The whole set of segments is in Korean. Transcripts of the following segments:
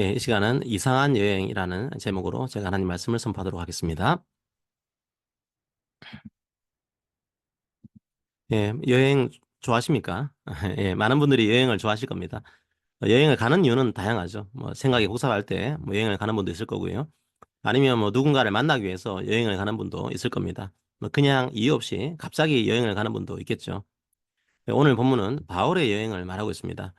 이 시간은 이상한 여행이라는 제목으로 제가 하나님 말씀을 선포하도록 하겠습니다. 여행 좋아하십니까? 많은 분들이 여행을 좋아하실 겁니다. 여행을 가는 이유는 다양하죠. 생각이 복잡할 때 여행을 가는 분도 있을 거고요. 아니면 누군가를 만나기 위해서 여행을 가는 분도 있을 겁니다. 그냥 이유 없이 갑자기 여행을 가는 분도 있겠죠. 오늘 본문은 바울의 여행을 말하고 있습니다.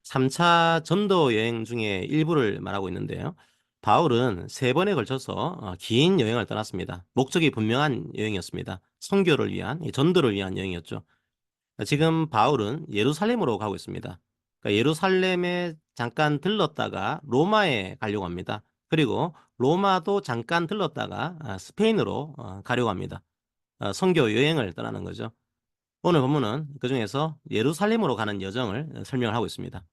3차 전도 여행 중에 일부를 말하고 있는데요. 바울은 세 번에 걸쳐서 긴 여행을 떠났습니다. 목적이 분명한 여행이었습니다. 선교를 위한, 전도를 위한 여행이었죠. 지금 바울은 예루살렘으로 가고 있습니다. 그러니까 예루살렘에 잠깐 들렀다가 로마에 가려고 합니다. 그리고 로마도 잠깐 들렀다가 스페인으로 가려고 합니다. 선교 여행을 떠나는 거죠. 오늘 본문은 그중에서 예루살렘으로 가는 여정을 설명을 하고 있습니다.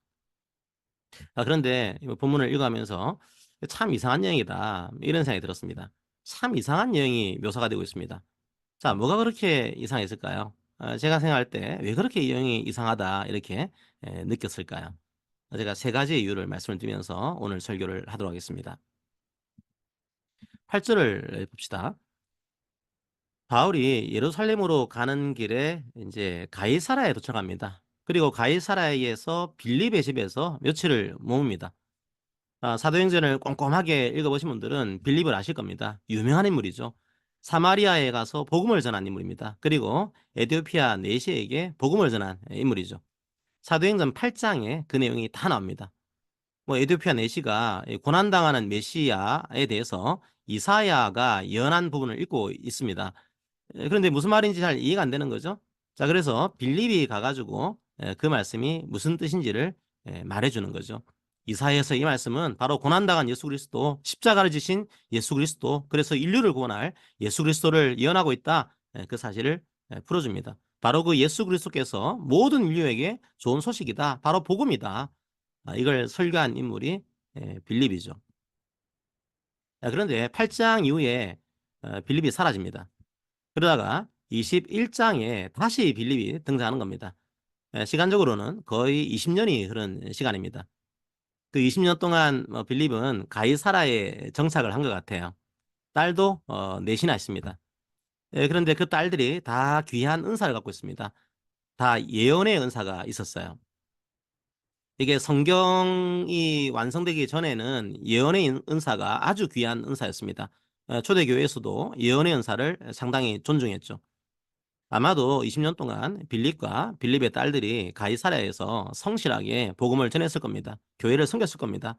그런데 이 본문을 읽어가면서 참 이상한 여행이다, 이런 생각이 들었습니다. 참 이상한 여행이 묘사가 되고 있습니다. 자, 뭐가 그렇게 이상했을까요? 제가 생각할 때 왜 그렇게 이 여행이 이상하다 이렇게 느꼈을까요? 제가 세 가지 이유를 말씀을 드리면서 오늘 설교를 하도록 하겠습니다. 8절을 봅시다. 바울이 예루살렘으로 가는 길에 이제 가이사라에 도착합니다. 그리고 가이사라에서 빌립의 집에서 며칠을 머뭅니다. 사도행전을 꼼꼼하게 읽어보신 분들은 빌립을 아실 겁니다. 유명한 인물이죠. 사마리아에 가서 복음을 전한 인물입니다. 그리고 에티오피아 내시에게 복음을 전한 인물이죠. 사도행전 8장에 그 내용이 다 나옵니다. 에티오피아 내시가 고난당하는 메시아에 대해서 이사야가 예언한 부분을 읽고 있습니다. 그런데 무슨 말인지 잘 이해가 안 되는 거죠. 자, 그래서 빌립이 가가지고 그 말씀이 무슨 뜻인지를 말해주는 거죠. 이사야에서 이 말씀은 바로 고난당한 예수 그리스도, 십자가를 지신 예수 그리스도, 그래서 인류를 구원할 예수 그리스도를 예언하고 있다. 그 사실을 풀어줍니다. 바로 그 예수 그리스도께서 모든 인류에게 좋은 소식이다. 바로 복음이다. 이걸 설교한 인물이 빌립이죠. 그런데 8장 이후에 빌립이 사라집니다. 그러다가 21장에 다시 빌립이 등장하는 겁니다. 시간적으로는 거의 20년이 흐른 시간입니다. 그 20년 동안 빌립은 가이사라에 정착을 한 것 같아요. 딸도 넷이나 있습니다. 그런데 그 딸들이 다 귀한 은사를 갖고 있습니다. 다 예언의 은사가 있었어요. 이게 성경이 완성되기 전에는 예언의 은사가 아주 귀한 은사였습니다. 초대교회에서도 예언의 은사를 상당히 존중했죠. 아마도 20년 동안 빌립과 빌립의 딸들이 가이사랴에서 성실하게 복음을 전했을 겁니다. 교회를 섬겼을 겁니다.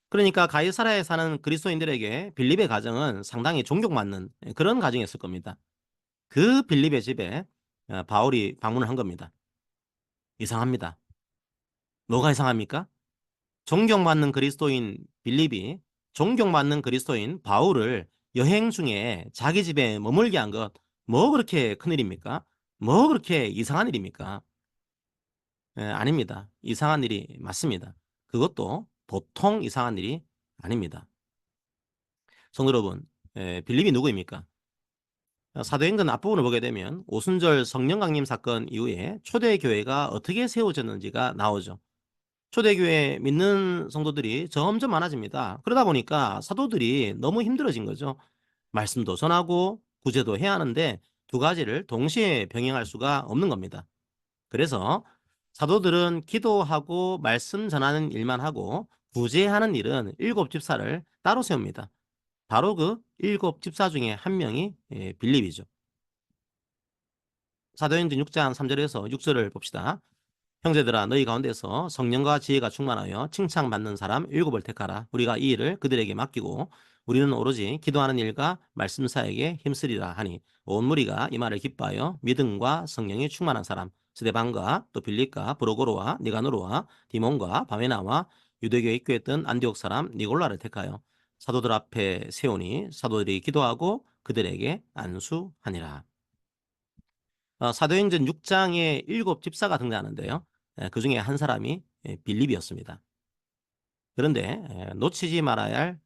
그러니까 가이사랴에 사는 그리스도인들에게 빌립의 가정은 상당히 존경받는 그런 가정이었을 겁니다. 그 빌립의 집에 바울이 방문을 한 겁니다. 이상합니다. 뭐가 이상합니까? 존경받는 그리스도인 빌립이 존경받는 그리스도인 바울을 여행 중에 자기 집에 머물게 한 것, 뭐 그렇게 큰일입니까? 뭐 그렇게 이상한 일입니까? 아닙니다. 이상한 일이 맞습니다. 그것도 보통 이상한 일이 아닙니다. 성도 여러분, 빌립이 누구입니까? 사도행전 앞부분을 보게 되면 오순절 성령 강림 사건 이후에 초대교회가 어떻게 세워졌는지가 나오죠. 초대교회 믿는 성도들이 점점 많아집니다. 그러다 보니까 사도들이 너무 힘들어진 거죠. 말씀도 전하고 구제도 해야 하는데 두 가지를 동시에 병행할 수가 없는 겁니다. 그래서 사도들은 기도하고 말씀 전하는 일만 하고 구제하는 일은 일곱 집사를 따로 세웁니다. 바로 그 일곱 집사 중에 한 명이 빌립이죠. 사도행전 6장 3절에서 6절을 봅시다. 형제들아 너희 가운데서 성령과 지혜가 충만하여 칭찬받는 사람 일곱을 택하라. 우리가 이 일을 그들에게 맡기고 우리는 오로지 기도하는 일과 말씀 사역에 힘쓰리라 하니 온 무리가 이 말을 기뻐하여 믿음과 성령이 충만한 사람 스데반과 또 빌립과 브로고로와 니가노로와 디몬과 바메나와 유대교에 입교했던 안디옥 사람 니골라를 택하여 사도들 앞에 세우니 사도들이 기도하고 그들에게 안수하니라. 사도행전 6장에 일곱 집사가 등장하는데요. 그 중에 한 사람이 빌립이었습니다. 그런데 놓치지 말아야 할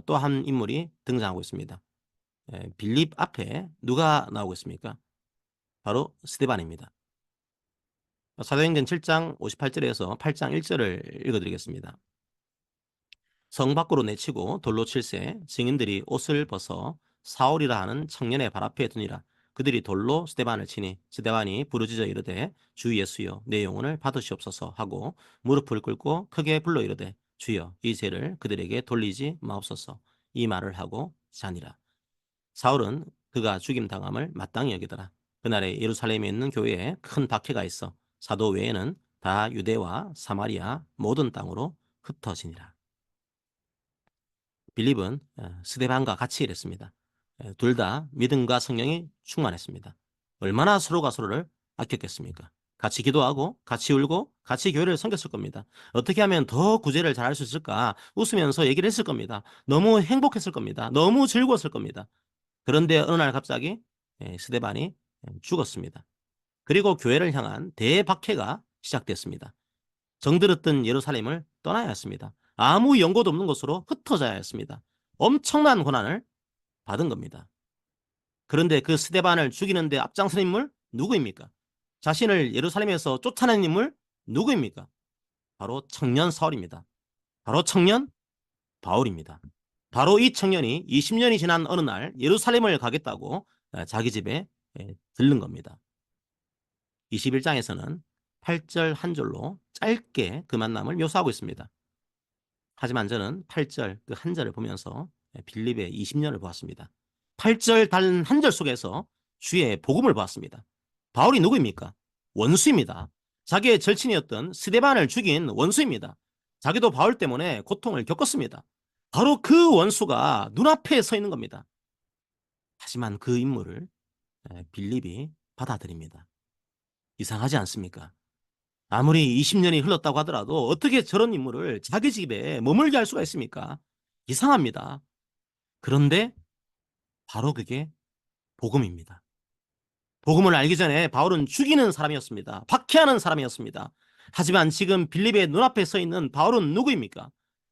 또 한 인물이 등장하고 있습니다. 빌립 앞에 누가 나오고 있습니까? 바로 스데반입니다. 사도행전 7장 58절에서 8장 1절을 읽어드리겠습니다. 성 밖으로 내치고 돌로 칠세 증인들이 옷을 벗어 사울이라 하는 청년의 발 앞에 두니라. 그들이 돌로 스데반을 치니 스데반이 부르짖어 이르되 주 예수여 내 영혼을 받으시옵소서 하고 무릎을 꿇고 크게 불러 이르되 주여 이 죄를 그들에게 돌리지 마옵소서. 이 말을 하고 자니라. 사울은 그가 죽임 당함을 마땅히 여기더라. 그날에 예루살렘에 있는 교회에 큰 박해가 있어 사도 외에는 다 유대와 사마리아 모든 땅으로 흩어지니라. 빌립은 스데반과 같이 일했습니다. 둘 다 믿음과 성령이 충만했습니다. 얼마나 서로가 서로를 아꼈겠습니까? 같이 기도하고 같이 울고 같이 교회를 섬겼을 겁니다. 어떻게 하면 더 구제를 잘할 수 있을까 웃으면서 얘기를 했을 겁니다. 너무 행복했을 겁니다. 너무 즐거웠을 겁니다. 그런데 어느 날 갑자기 스데반이 죽었습니다. 그리고 교회를 향한 대박해가 시작됐습니다. 정들었던 예루살렘을 떠나야 했습니다. 아무 연고도 없는 곳으로 흩어져야 했습니다. 엄청난 고난을 받은 겁니다. 그런데 그 스데반을 죽이는데 앞장선 인물 누구입니까? 자신을 예루살렘에서 쫓아낸 인물 누구입니까? 바로 청년 사울입니다. 바로 청년 바울입니다. 바로 이 청년이 20년이 지난 어느 날 예루살렘을 가겠다고 자기 집에 들른 겁니다. 21장에서는 8절 한 절로 짧게 그 만남을 묘사하고 있습니다. 하지만 저는 8절 그 한 절을 보면서 빌립의 20년을 보았습니다. 8절 단 한 절 속에서 주의 복음을 보았습니다. 바울이 누구입니까? 원수입니다. 자기의 절친이었던 스데반을 죽인 원수입니다. 자기도 바울 때문에 고통을 겪었습니다. 바로 그 원수가 눈앞에 서 있는 겁니다. 하지만 그 인물을 빌립이 받아들입니다. 이상하지 않습니까? 아무리 20년이 흘렀다고 하더라도 어떻게 저런 인물을 자기 집에 머물게 할 수가 있습니까? 이상합니다. 그런데 바로 그게 복음입니다. 복음을 알기 전에 바울은 죽이는 사람이었습니다. 박해하는 사람이었습니다. 하지만 지금 빌립의 눈앞에 서 있는 바울은 누구입니까?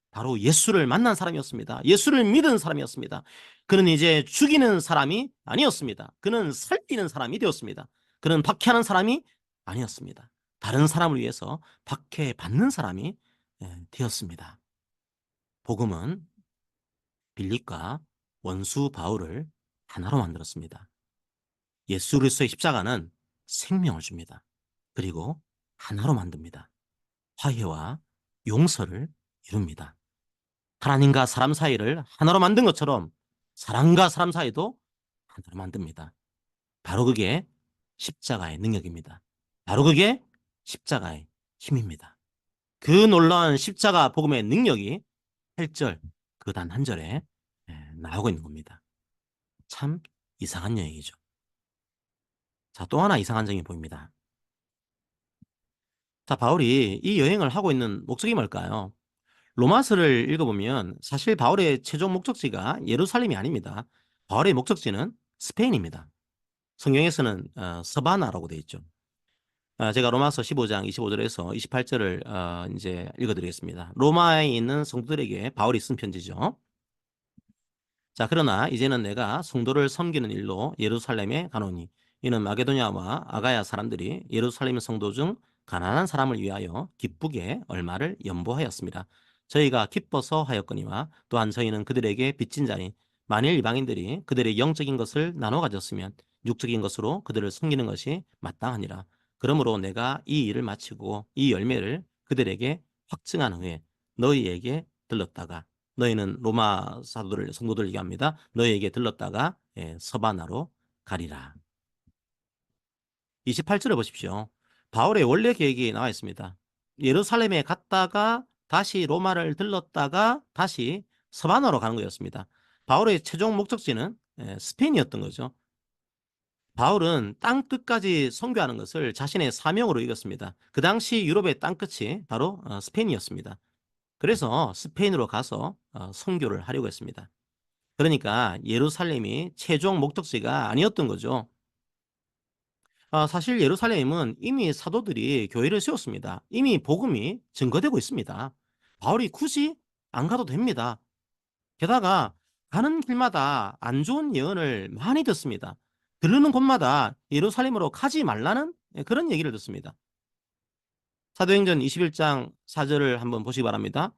바로 예수를 만난 사람이었습니다. 예수를 믿은 사람이었습니다. 그는 이제 죽이는 사람이 아니었습니다. 그는 살리는 사람이 되었습니다. 그는 박해하는 사람이 아니었습니다. 다른 사람을 위해서 박해받는 사람이 되었습니다. 복음은 빌립과 원수 바울을 하나로 만들었습니다. 예수 그리스도의 십자가는 생명을 줍니다. 그리고 하나로 만듭니다. 화해와 용서를 이룹니다. 하나님과 사람 사이를 하나로 만든 것처럼 사람과 사람 사이도 하나로 만듭니다. 바로 그게 십자가의 능력입니다. 바로 그게 십자가의 힘입니다. 그 놀라운 십자가 복음의 능력이 8절 그 단 한 절에 나오고 있는 겁니다. 참 이상한 여행이죠. 자, 또 하나 이상한 점이 보입니다. 자, 바울이 이 여행을 하고 있는 목적이 뭘까요? 로마서를 읽어보면 사실 바울의 최종 목적지가 예루살렘이 아닙니다. 바울의 목적지는 스페인입니다. 성경에서는 서바나라고 되어 있죠. 제가 로마서 15장 25절에서 28절을 이제 읽어드리겠습니다. 로마에 있는 성도들에게 바울이 쓴 편지죠. 자, 그러나 이제는 내가 성도를 섬기는 일로 예루살렘에 가노니 이는 마게도냐와 아가야 사람들이 예루살렘 성도 중 가난한 사람을 위하여 기쁘게 얼마를 연보하였습니다. 저희가 기뻐서 하였거니와 또한 저희는 그들에게 빚진 자니 만일 이방인들이 그들의 영적인 것을 나눠 가졌으면 육적인 것으로 그들을 섬기는 것이 마땅하니라. 그러므로 내가 이 일을 마치고 이 열매를 그들에게 확증한 후에 너희에게 들렀다가 너희는 로마 사도들 성도들 얘기합니다. 너희에게 들렀다가 서바나로 가리라. 28절을 보십시오. 바울의 원래 계획이 나와 있습니다. 예루살렘에 갔다가 다시 로마를 들렀다가 다시 서바나로 가는 거였습니다. 바울의 최종 목적지는 스페인이었던 거죠. 바울은 땅 끝까지 선교하는 것을 자신의 사명으로 여겼습니다. 그 당시 유럽의 땅 끝이 바로 스페인이었습니다. 그래서 스페인으로 가서 선교를 하려고 했습니다. 그러니까 예루살렘이 최종 목적지가 아니었던 거죠. 사실 예루살렘은 이미 사도들이 교회를 세웠습니다. 이미 복음이 증거되고 있습니다. 바울이 굳이 안 가도 됩니다. 게다가 가는 길마다 안 좋은 예언을 많이 듣습니다. 들르는 곳마다 예루살렘으로 가지 말라는 그런 얘기를 듣습니다. 사도행전 21장 4절을 한번 보시기 바랍니다.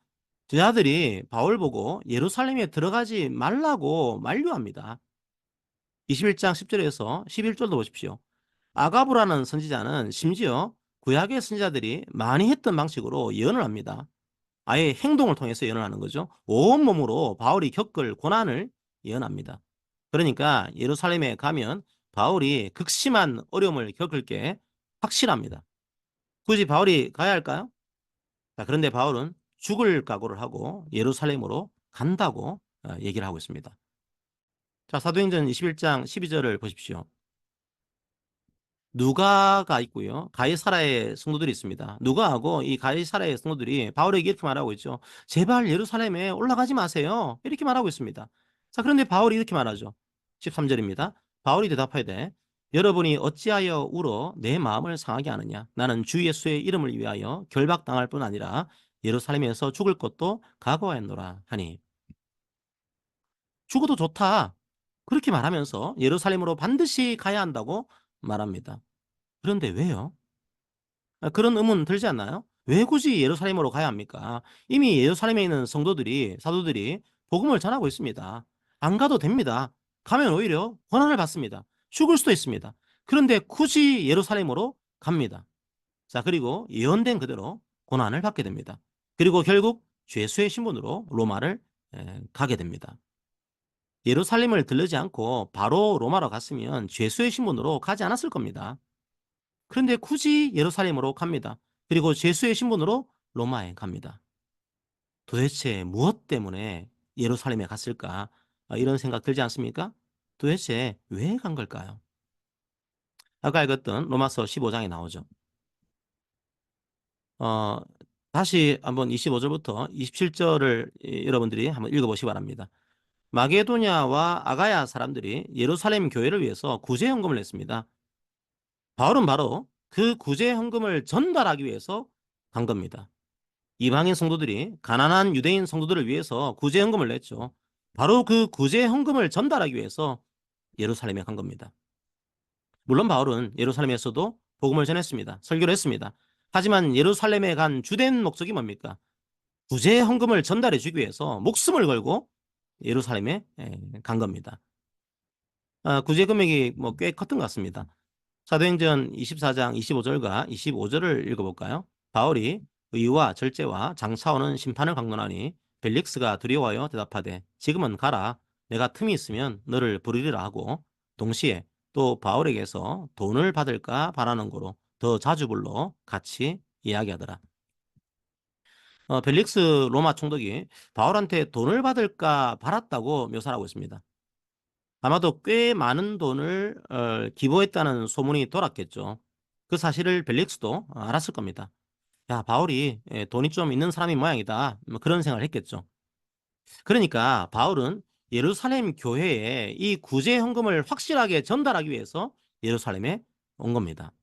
제자들이 바울 보고 예루살렘에 들어가지 말라고 만류합니다. 21장 10절에서 11절도 보십시오. 아가부라는 선지자는 심지어 구약의 선지자들이 많이 했던 방식으로 예언을 합니다. 아예 행동을 통해서 예언을 하는 거죠. 온몸으로 바울이 겪을 고난을 예언합니다. 그러니까 예루살렘에 가면 바울이 극심한 어려움을 겪을 게 확실합니다. 굳이 바울이 가야 할까요? 자, 그런데 바울은 죽을 각오를 하고 예루살렘으로 간다고 얘기를 하고 있습니다. 자, 사도행전 21장 12절을 보십시오. 누가가 있고요. 가이사라의 성도들이 있습니다. 누가하고 이 가이사라의 성도들이 바울에게 이렇게 말하고 있죠. 제발 예루살렘에 올라가지 마세요. 이렇게 말하고 있습니다. 자, 그런데 바울이 이렇게 말하죠. 13절입니다. 바울이 대답하되 여러분이 어찌하여 울어 내 마음을 상하게 하느냐. 나는 주 예수의 이름을 위하여 결박당할 뿐 아니라 예루살렘에서 죽을 것도 각오하였노라 하니. 죽어도 좋다. 그렇게 말하면서 예루살렘으로 반드시 가야 한다고 말합니다. 그런데 왜요? 그런 의문 들지 않나요? 왜 굳이 예루살렘으로 가야 합니까? 이미 예루살렘에 있는 성도들이, 사도들이 복음을 전하고 있습니다. 안 가도 됩니다. 가면 오히려 고난을 받습니다. 죽을 수도 있습니다. 그런데 굳이 예루살렘으로 갑니다. 자, 그리고 예언된 그대로 고난을 받게 됩니다. 그리고 결국 죄수의 신분으로 로마를 가게 됩니다. 예루살렘을 들르지 않고 바로 로마로 갔으면 죄수의 신분으로 가지 않았을 겁니다. 그런데 굳이 예루살렘으로 갑니다. 그리고 죄수의 신분으로 로마에 갑니다. 도대체 무엇 때문에 예루살렘에 갔을까? 이런 생각 들지 않습니까? 도대체 왜 간 걸까요? 아까 읽었던 로마서 15장에 나오죠. 어, 다시 한번 25절부터 27절을 여러분들이 한번 읽어보시기 바랍니다. 마게도냐와 아가야 사람들이 예루살렘 교회를 위해서 구제 헌금을 냈습니다. 바울은 바로 그 구제 헌금을 전달하기 위해서 간 겁니다. 이방인 성도들이 가난한 유대인 성도들을 위해서 구제 헌금을 냈죠. 바로 그 구제 헌금을 전달하기 위해서 예루살렘에 간 겁니다. 물론 바울은 예루살렘에서도 복음을 전했습니다. 설교를 했습니다. 하지만 예루살렘에 간 주된 목적이 뭡니까? 구제 헌금을 전달해 주기 위해서 목숨을 걸고 예루살렘에 간 겁니다. 구제 금액이 꽤 컸던 것 같습니다. 사도행전 24장 25절과 25절을 읽어볼까요? 바울이 의와 절제와 장차오는 심판을 강론하니 벨릭스가 두려워하여 대답하되 지금은 가라. 내가 틈이 있으면 너를 부르리라 하고 동시에 또 바울에게서 돈을 받을까 바라는 거로 더 자주 불러 같이 이야기하더라. 벨릭스 로마 총독이 바울한테 돈을 받을까 바랐다고 묘사하고 있습니다. 아마도 꽤 많은 돈을 기부했다는 소문이 돌았겠죠. 그 사실을 벨릭스도 알았을 겁니다. 야, 바울이 돈이 좀 있는 사람이 모양이다. 뭐 그런 생각을 했겠죠. 그러니까 바울은 예루살렘 교회에 이 구제 헌금을 확실하게 전달하기 위해서 예루살렘에 온 겁니다.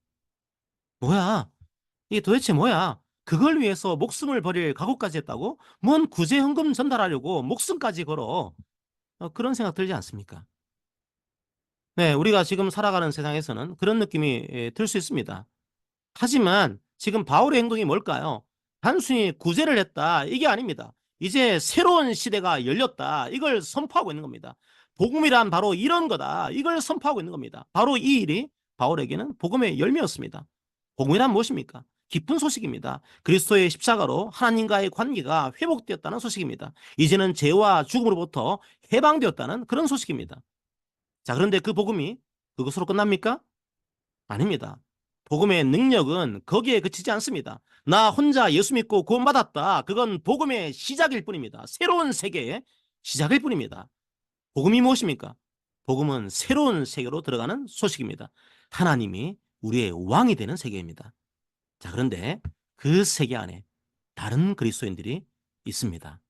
뭐야? 이게 도대체 뭐야? 그걸 위해서 목숨을 버릴 각오까지 했다고? 뭔 구제 헌금 전달하려고 목숨까지 걸어? 그런 생각 들지 않습니까? 네, 우리가 지금 살아가는 세상에서는 그런 느낌이 들 수 있습니다. 하지만 지금 바울의 행동이 뭘까요? 단순히 구제를 했다. 이게 아닙니다. 이제 새로운 시대가 열렸다. 이걸 선포하고 있는 겁니다. 복음이란 바로 이런 거다. 이걸 선포하고 있는 겁니다. 바로 이 일이 바울에게는 복음의 열매였습니다. 복음이란 무엇입니까? 기쁜 소식입니다. 그리스도의 십자가로 하나님과의 관계가 회복되었다는 소식입니다. 이제는 죄와 죽음으로부터 해방되었다는 그런 소식입니다. 자, 그런데 그 복음이 그것으로 끝납니까? 아닙니다. 복음의 능력은 거기에 그치지 않습니다. 나 혼자 예수 믿고 구원받았다. 그건 복음의 시작일 뿐입니다. 새로운 세계의 시작일 뿐입니다. 복음이 무엇입니까? 복음은 새로운 세계로 들어가는 소식입니다. 하나님이 우리의 왕이 되는 세계입니다. 자, 그런데 그 세계 안에 다른 그리스도인들이 있습니다.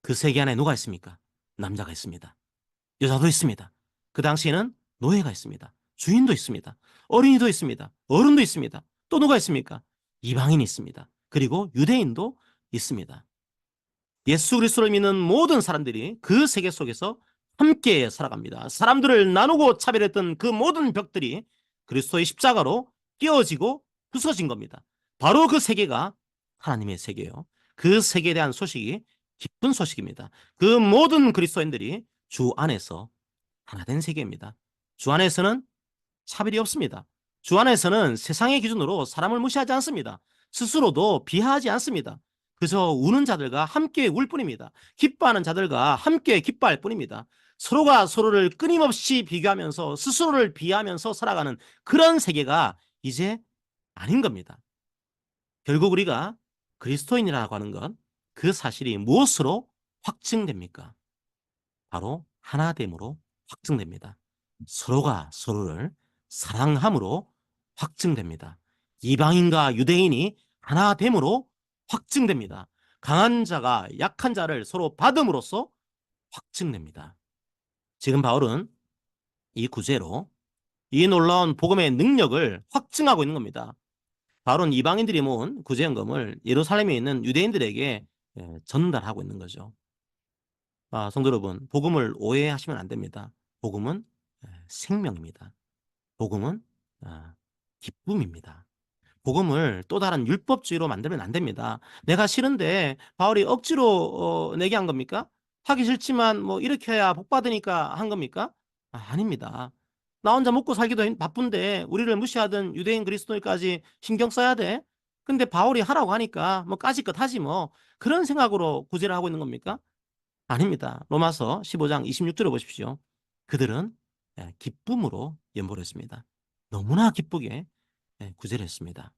그 세계 안에 누가 있습니까? 남자가 있습니다. 여자도 있습니다. 그 당시에는 노예가 있습니다. 주인도 있습니다. 어린이도 있습니다. 어른도 있습니다. 또 누가 있습니까? 이방인이 있습니다. 그리고 유대인도 있습니다. 예수 그리스도를 믿는 모든 사람들이 그 세계 속에서 함께 살아갑니다. 사람들을 나누고 차별했던 그 모든 벽들이 그리스도의 십자가로 끼워지고 부서진 겁니다. 바로 그 세계가 하나님의 세계예요. 그 세계에 대한 소식이 기쁜 소식입니다. 그 모든 그리스도인들이 주 안에서 하나 된 세계입니다. 주 안에서는 차별이 없습니다. 주 안에서는 세상의 기준으로 사람을 무시하지 않습니다. 스스로도 비하하지 않습니다. 그저 우는 자들과 함께 울 뿐입니다. 기뻐하는 자들과 함께 기뻐할 뿐입니다. 서로가 서로를 끊임없이 비교하면서 스스로를 비하하면서 살아가는 그런 세계가 이제 아닌 겁니다. 결국 우리가 그리스도인이라고 하는 것, 그 사실이 무엇으로 확증됩니까? 바로 하나됨으로 확증됩니다. 서로가 서로를 사랑함으로 확증됩니다. 이방인과 유대인이 하나됨으로 확증됩니다. 강한 자가 약한 자를 서로 받음으로써 확증됩니다. 지금 바울은 이 구제로 이 놀라운 복음의 능력을 확증하고 있는 겁니다. 바울은 이방인들이 모은 구제연금을 예루살렘에 있는 유대인들에게 전달하고 있는 거죠. 성도 여러분, 복음을 오해하시면 안 됩니다. 복음은 생명입니다. 복음은 기쁨입니다. 복음을 또 다른 율법주의로 만들면 안 됩니다. 내가 싫은데 바울이 억지로 내게 한 겁니까? 하기 싫지만 뭐 이렇게 해야 복 받으니까 한 겁니까? 아닙니다. 나 혼자 먹고 살기도 바쁜데 우리를 무시하던 유대인 그리스도인까지 신경 써야 돼? 근데 바울이 하라고 하니까 뭐 까짓것 하지 뭐 그런 생각으로 구제를 하고 있는 겁니까? 아닙니다. 로마서 15장 26절을 보십시오. 그들은 기쁨으로 연보를 했습니다. 너무나 기쁘게 구제를 했습니다.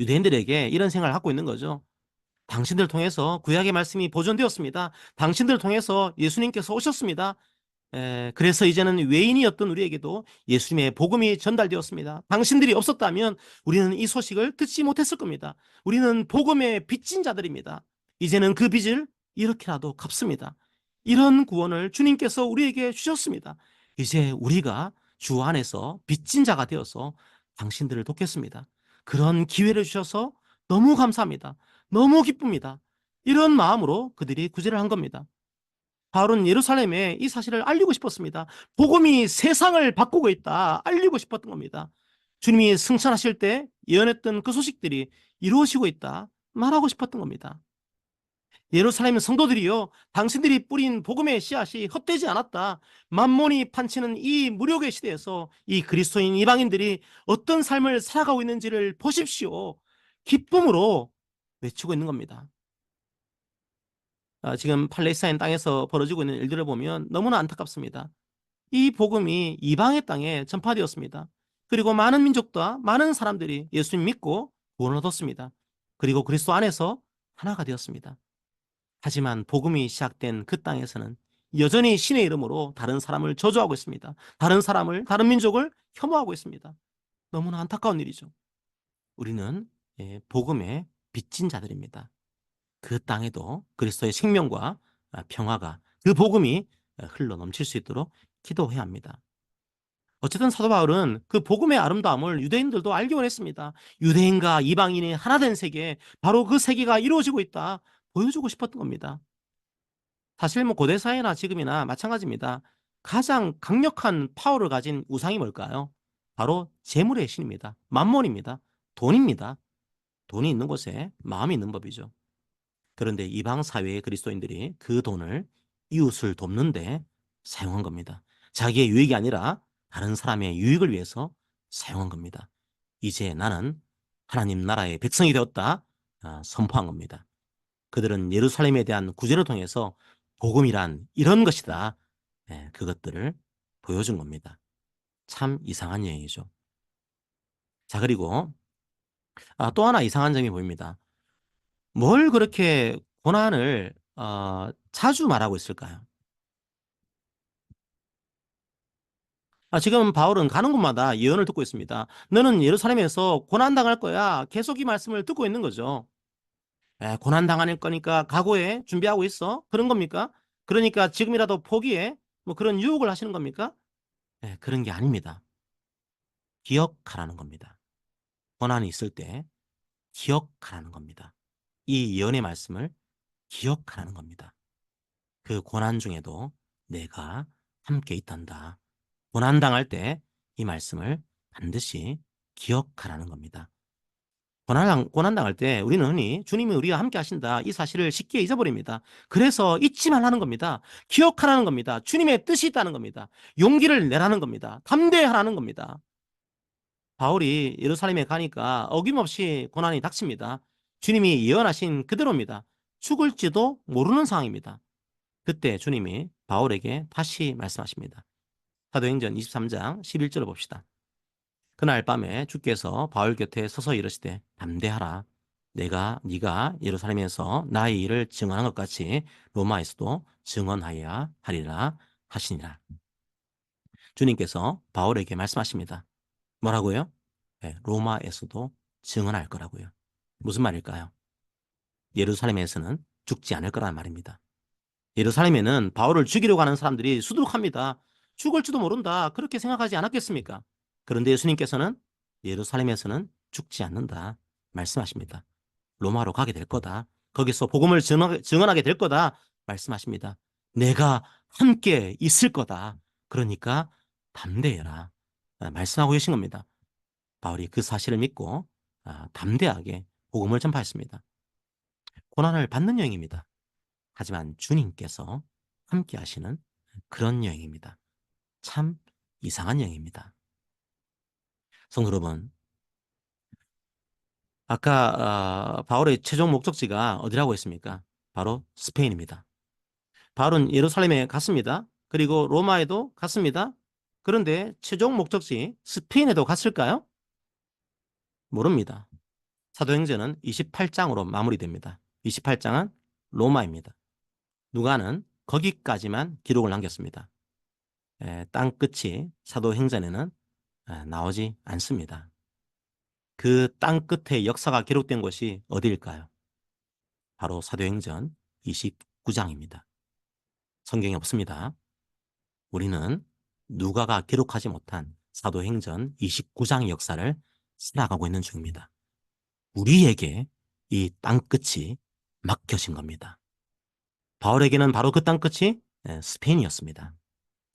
유대인들에게 이런 생각을 갖고 있는 거죠. 당신들 통해서 구약의 말씀이 보존되었습니다. 당신들 통해서 예수님께서 오셨습니다. 그래서 이제는 외인이었던 우리에게도 예수님의 복음이 전달되었습니다. 당신들이 없었다면 우리는 이 소식을 듣지 못했을 겁니다. 우리는 복음에 빚진 자들입니다. 이제는 그 빚을 이렇게라도 갚습니다. 이런 구원을 주님께서 우리에게 주셨습니다. 이제 우리가 주 안에서 빚진 자가 되어서 당신들을 돕겠습니다. 그런 기회를 주셔서 너무 감사합니다. 너무 기쁩니다. 이런 마음으로 그들이 구제를 한 겁니다. 바울은 예루살렘에 이 사실을 알리고 싶었습니다. 복음이 세상을 바꾸고 있다. 알리고 싶었던 겁니다. 주님이 승천하실 때 예언했던 그 소식들이 이루어지고 있다. 말하고 싶었던 겁니다. 예루살렘 성도들이요, 당신들이 뿌린 복음의 씨앗이 헛되지 않았다. 만몬이 판치는 이 무력의 시대에서 이 그리스도인 이방인들이 어떤 삶을 살아가고 있는지를 보십시오. 기쁨으로 외치고 있는 겁니다. 지금 팔레스타인 땅에서 벌어지고 있는 일들을 보면 너무나 안타깝습니다. 이 복음이 이방의 땅에 전파되었습니다. 그리고 많은 민족과 많은 사람들이 예수님 믿고 구원을 얻었습니다. 그리고 그리스도 안에서 하나가 되었습니다. 하지만 복음이 시작된 그 땅에서는 여전히 신의 이름으로 다른 사람을 저주하고 있습니다. 다른 사람을, 다른 민족을 혐오하고 있습니다. 너무나 안타까운 일이죠. 우리는 복음의 빚진 자들입니다. 그 땅에도 그리스도의 생명과 평화가, 그 복음이 흘러 넘칠 수 있도록 기도해야 합니다. 어쨌든 사도 바울은 그 복음의 아름다움을 유대인들도 알기 원했습니다. 유대인과 이방인이 하나 된 세계, 바로 그 세계가 이루어지고 있다 보여주고 싶었던 겁니다. 사실 뭐 고대 사회나 지금이나 마찬가지입니다. 가장 강력한 파워를 가진 우상이 뭘까요? 바로 재물의 신입니다. 만몬입니다. 돈입니다. 돈이 있는 곳에 마음이 있는 법이죠. 그런데 이방 사회의 그리스도인들이 그 돈을 이웃을 돕는데 사용한 겁니다. 자기의 유익이 아니라 다른 사람의 유익을 위해서 사용한 겁니다. 이제 나는 하나님 나라의 백성이 되었다 선포한 겁니다. 그들은 예루살렘에 대한 구제를 통해서 복음이란 이런 것이다. 그것들을 보여준 겁니다. 참 이상한 여행이죠. 자, 그리고 또 하나 이상한 점이 보입니다. 뭘 그렇게 고난을 자주 말하고 있을까요? 지금 바울은 가는 곳마다 예언을 듣고 있습니다. 너는 예루살렘에서 고난당할 거야. 계속 이 말씀을 듣고 있는 거죠. 고난당할 거니까 각오해. 준비하고 있어. 그런 겁니까? 그러니까 지금이라도 포기해. 뭐 그런 유혹을 하시는 겁니까? 그런 게 아닙니다. 기억하라는 겁니다. 고난이 있을 때 기억하라는 겁니다. 이 예언의 말씀을 기억하라는 겁니다. 그 고난 중에도 내가 함께 있단다. 고난당할 때 이 말씀을 반드시 기억하라는 겁니다. 고난당할 때 우리는 흔히 주님이 우리와 함께 하신다 이 사실을 쉽게 잊어버립니다. 그래서 잊지 말라는 겁니다. 기억하라는 겁니다. 주님의 뜻이 있다는 겁니다. 용기를 내라는 겁니다. 담대하라는 겁니다. 바울이 예루살렘에 가니까 어김없이 고난이 닥칩니다. 주님이 예언하신 그대로입니다. 죽을지도 모르는 상황입니다. 그때 주님이 바울에게 다시 말씀하십니다. 사도행전 23장 11절을 봅시다. 그날 밤에 주께서 바울 곁에 서서 이르시되 담대하라. 네가 예루살렘에서 나의 일을 증언한 것 같이 로마에서도 증언하여야 하리라 하시니라. 주님께서 바울에게 말씀하십니다. 뭐라고요? 네, 로마에서도 증언할 거라고요. 무슨 말일까요? 예루살렘에서는 죽지 않을 거란 말입니다. 예루살렘에는 바울을 죽이려고 하는 사람들이 수두룩합니다. 죽을지도 모른다. 그렇게 생각하지 않았겠습니까? 그런데 예수님께서는 예루살렘에서는 죽지 않는다. 말씀하십니다. 로마로 가게 될 거다. 거기서 복음을 증언하게 될 거다. 말씀하십니다. 내가 함께 있을 거다. 그러니까 담대해라. 말씀하고 계신 겁니다. 바울이 그 사실을 믿고 담대하게 복음을 전파했습니다. 고난을 받는 여행입니다. 하지만 주님께서 함께 하시는 그런 여행입니다. 참 이상한 여행입니다. 성도 여러분, 아까 바울의 최종 목적지가 어디라고 했습니까? 바로 스페인입니다. 바울은 예루살렘에 갔습니다. 그리고 로마에도 갔습니다. 그런데 최종 목적지 스페인에도 갔을까요? 모릅니다. 사도행전은 28장으로 마무리됩니다. 28장은 로마입니다. 누가는 거기까지만 기록을 남겼습니다. 땅 끝이 사도행전에는 나오지 않습니다. 그 땅 끝의 역사가 기록된 곳이 어디일까요? 바로 사도행전 29장입니다. 성경에 없습니다. 우리는 누가가 기록하지 못한 사도행전 29장 역사를 살아가고 있는 중입니다. 우리에게 이 땅끝이 맡겨진 겁니다. 바울에게는 바로 그 땅끝이 스페인이었습니다.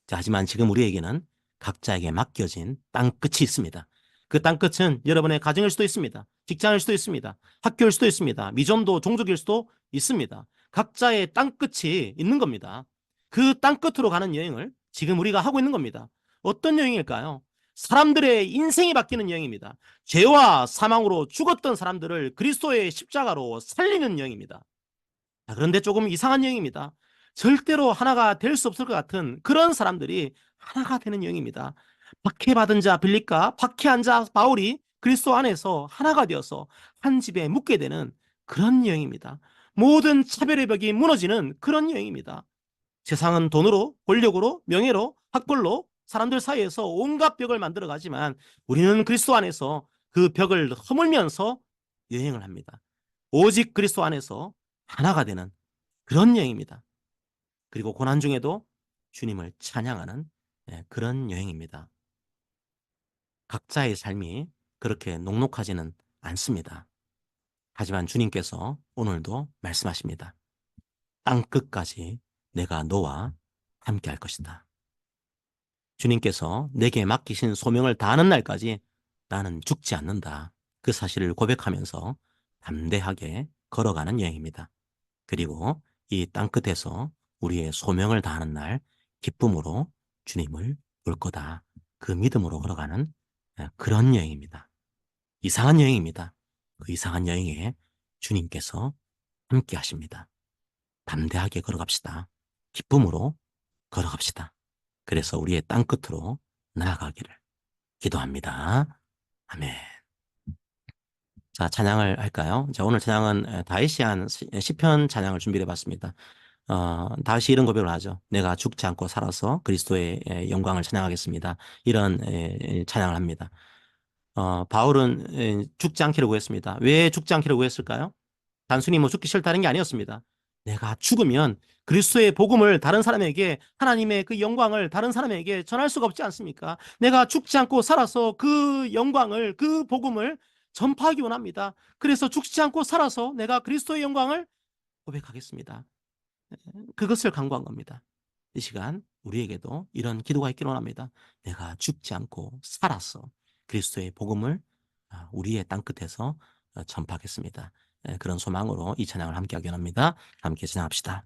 자, 하지만 지금 우리에게는 각자에게 맡겨진 땅끝이 있습니다. 그 땅끝은 여러분의 가정일 수도 있습니다. 직장일 수도 있습니다. 학교일 수도 있습니다. 미전도 종족일 수도 있습니다. 각자의 땅끝이 있는 겁니다. 그 땅끝으로 가는 여행을 지금 우리가 하고 있는 겁니다. 어떤 여행일까요? 사람들의 인생이 바뀌는 여행입니다. 죄와 사망으로 죽었던 사람들을 그리스도의 십자가로 살리는 여행입니다. 그런데 조금 이상한 여행입니다. 절대로 하나가 될 수 없을 것 같은 그런 사람들이 하나가 되는 여행입니다. 박해받은 자 빌립과 박해한 자 바울이 그리스도 안에서 하나가 되어서 한 집에 묵게 되는 그런 여행입니다. 모든 차별의 벽이 무너지는 그런 여행입니다. 세상은 돈으로, 권력으로, 명예로, 학벌로 사람들 사이에서 온갖 벽을 만들어 가지만 우리는 그리스도 안에서 그 벽을 허물면서 여행을 합니다. 오직 그리스도 안에서 하나가 되는 그런 여행입니다. 그리고 고난 중에도 주님을 찬양하는 그런 여행입니다. 각자의 삶이 그렇게 녹록하지는 않습니다. 하지만 주님께서 오늘도 말씀하십니다. 땅끝까지 내가 너와 함께 할 것이다. 주님께서 내게 맡기신 소명을 다하는 날까지 나는 죽지 않는다. 그 사실을 고백하면서 담대하게 걸어가는 여행입니다. 그리고 이 땅끝에서 우리의 소명을 다하는 날 기쁨으로 주님을 볼 거다. 그 믿음으로 걸어가는 그런 여행입니다. 이상한 여행입니다. 그 이상한 여행에 주님께서 함께 하십니다. 담대하게 걸어갑시다. 기쁨으로 걸어갑시다. 그래서 우리의 땅끝으로 나아가기를 기도합니다. 아멘. 자, 찬양을 할까요? 자, 오늘 찬양은 다윗이 시편 찬양을 준비해 봤습니다. 다윗이 이런 고백을 하죠. 내가 죽지 않고 살아서 그리스도의 영광을 찬양하겠습니다. 이런 찬양을 합니다. 바울은 죽지 않기를 구했습니다. 왜 죽지 않기를 구했을까요? 단순히 뭐 죽기 싫다는 게 아니었습니다. 내가 죽으면 그리스도의 복음을 다른 사람에게 하나님의 그 영광을 다른 사람에게 전할 수가 없지 않습니까? 내가 죽지 않고 살아서 그 영광을 그 복음을 전파하기 원합니다. 그래서 죽지 않고 살아서 내가 그리스도의 영광을 고백하겠습니다. 그것을 간구한 겁니다. 이 시간 우리에게도 이런 기도가 있기를 원합니다. 내가 죽지 않고 살아서 그리스도의 복음을 우리의 땅끝에서 전파하겠습니다. 그런 소망으로 이 찬양을 함께 하게 합니다. 함께 찬양합시다.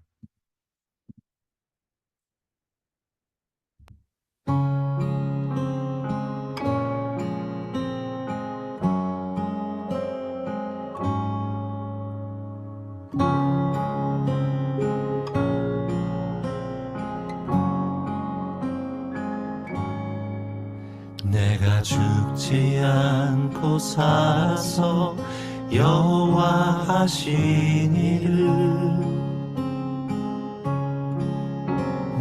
내가 죽지 않고 살아서 여호와 하신 일을,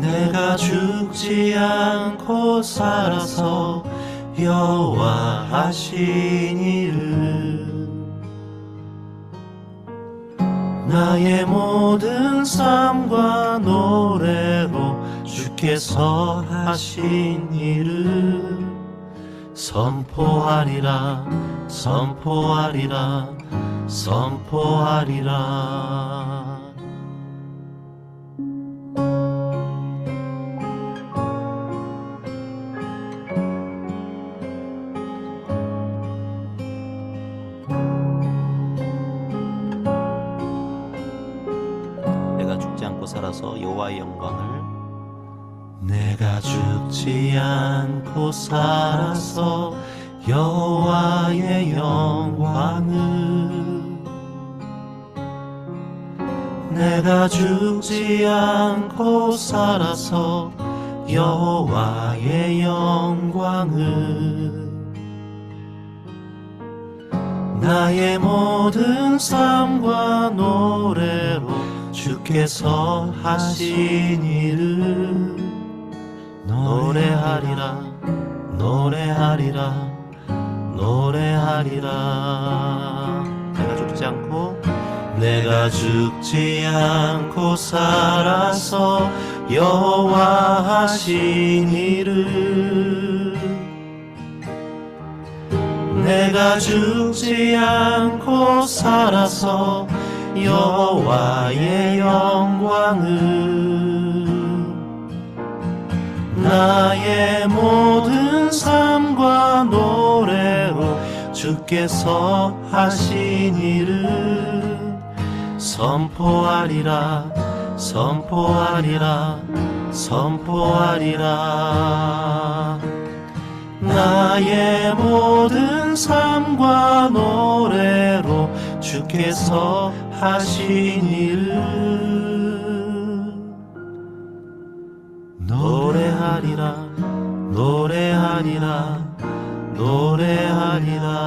내가 죽지 않고 살아서 여호와 하신 일을, 나의 모든 삶과 노래로 주께서 하신 일을 선포하리라, 선포하리라, 선포하리라. 내가 죽지 않고 살아서 여호와의 영광을, 내가 죽지 않고 살아서 여호와의 영광을, 내가 죽지 않고 살아서 여호와의 영광을, 나의 모든 삶과 노래로 주께서 하신 일을 노래하리라, 노래하리라, 노래하리라. 내가 죽지 않고 살아서 여호와 하신 일을, 내가 죽지 않고 살아서 여호와의 영광을, 나의 모든 삶과 노래로 주께서 하신 일을 선포하리라, 선포하리라, 선포하리라. 나의 모든 삶과 노래로 주께서 하신 일을 노래하리라, 노래하리라, 노래하리라.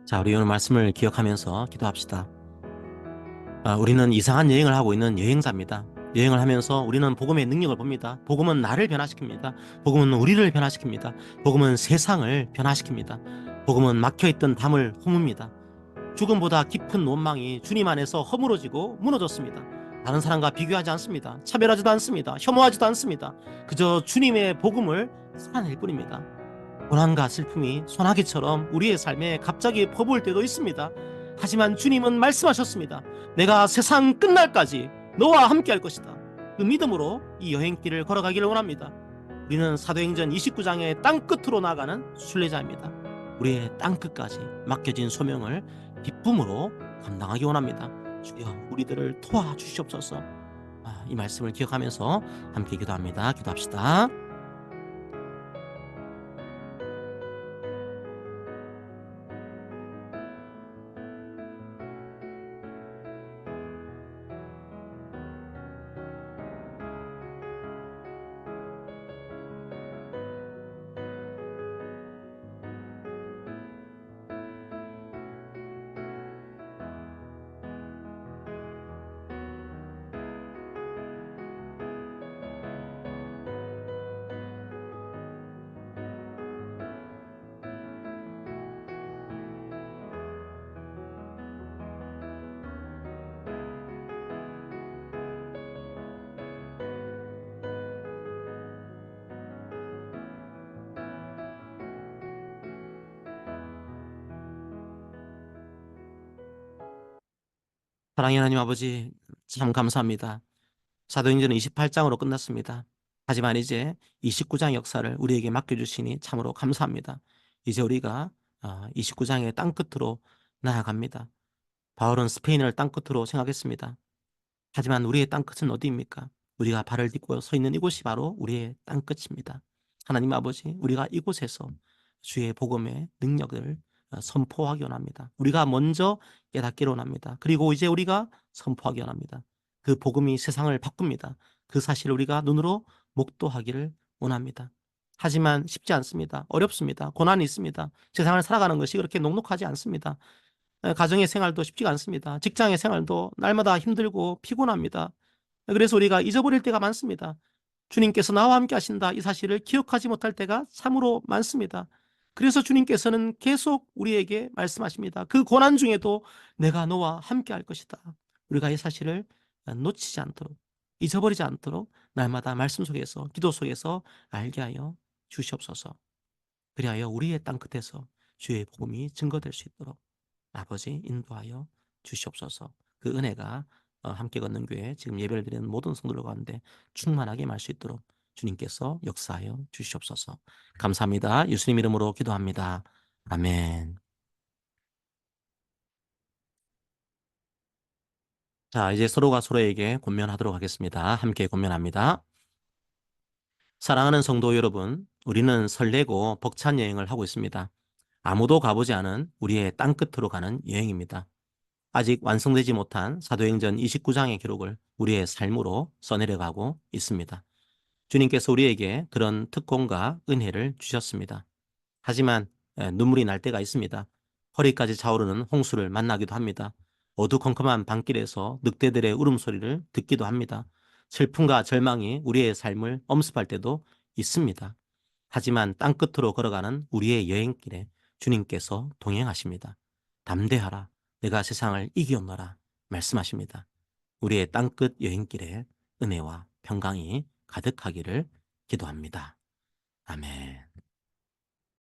자, 우리 오늘 말씀을 기억하면서 기도합시다. 우리는 이상한 여행을 하고 있는 여행자입니다. 여행을 하면서 우리는 복음의 능력을 봅니다. 복음은 나를 변화시킵니다. 복음은 우리를 변화시킵니다. 복음은 세상을 변화시킵니다. 복음은 막혀있던 담을 허뭅니다. 죽음보다 깊은 원망이 주님 안에서 허물어지고 무너졌습니다. 다른 사람과 비교하지 않습니다. 차별하지도 않습니다. 혐오하지도 않습니다. 그저 주님의 복음을 살아낼 뿐입니다. 고난과 슬픔이 소나기처럼 우리의 삶에 갑자기 퍼부을 때도 있습니다. 하지만 주님은 말씀하셨습니다. 내가 세상 끝날까지 너와 함께 할 것이다. 그 믿음으로 이 여행길을 걸어가기를 원합니다. 우리는 사도행전 29장의 땅끝으로 나가는 순례자입니다. 우리의 땅끝까지 맡겨진 소명을 기쁨으로 감당하기 원합니다. 주여, 우리들을 도와주시옵소서. 이 말씀을 기억하면서 함께 기도합니다. 기도합시다. 사랑의 하나님 아버지, 참 감사합니다. 사도행전은 28장으로 끝났습니다. 하지만 이제 29장 역사를 우리에게 맡겨주시니 참으로 감사합니다. 이제 우리가 29장의 땅끝으로 나아갑니다. 바울은 스페인을 땅끝으로 생각했습니다. 하지만 우리의 땅끝은 어디입니까? 우리가 발을 딛고 서 있는 이곳이 바로 우리의 땅끝입니다. 하나님 아버지, 우리가 이곳에서 주의 복음의 능력을 선포하기 원합니다. 우리가 먼저 깨닫기를 원합니다. 그리고 이제 우리가 선포하기 원합니다. 그 복음이 세상을 바꿉니다. 그 사실을 우리가 눈으로 목도하기를 원합니다. 하지만 쉽지 않습니다. 어렵습니다. 고난이 있습니다. 세상을 살아가는 것이 그렇게 녹록하지 않습니다. 가정의 생활도 쉽지가 않습니다. 직장의 생활도 날마다 힘들고 피곤합니다. 그래서 우리가 잊어버릴 때가 많습니다. 주님께서 나와 함께 하신다 이 사실을 기억하지 못할 때가 참으로 많습니다. 그래서 주님께서는 계속 우리에게 말씀하십니다. 그 고난 중에도 내가 너와 함께 할 것이다. 우리가 이 사실을 놓치지 않도록, 잊어버리지 않도록 날마다 말씀 속에서, 기도 속에서 알게 하여 주시옵소서. 그리하여 우리의 땅끝에서 주의 복음이 증거될 수 있도록 아버지 인도하여 주시옵소서. 그 은혜가 함께 걷는 교회 지금 예배를 드리는 모든 성도들 가운데 충만하게 임할 수 있도록 주님께서 역사하여 주시옵소서. 감사합니다. 예수님 이름으로 기도합니다. 아멘. 자, 이제 서로가 서로에게 권면하도록 하겠습니다. 함께 권면합니다. 사랑하는 성도 여러분, 우리는 설레고 벅찬 여행을 하고 있습니다. 아무도 가보지 않은 우리의 땅끝으로 가는 여행입니다. 아직 완성되지 못한 사도행전 29장의 기록을 우리의 삶으로 써내려가고 있습니다. 주님께서 우리에게 그런 특권과 은혜를 주셨습니다. 하지만 눈물이 날 때가 있습니다. 허리까지 차오르는 홍수를 만나기도 합니다. 어두컴컴한 밤길에서 늑대들의 울음소리를 듣기도 합니다. 슬픔과 절망이 우리의 삶을 엄습할 때도 있습니다. 하지만 땅끝으로 걸어가는 우리의 여행길에 주님께서 동행하십니다. 담대하라. 내가 세상을 이기었노라. 말씀하십니다. 우리의 땅끝 여행길에 은혜와 평강이 가득하기를 기도합니다. 아멘.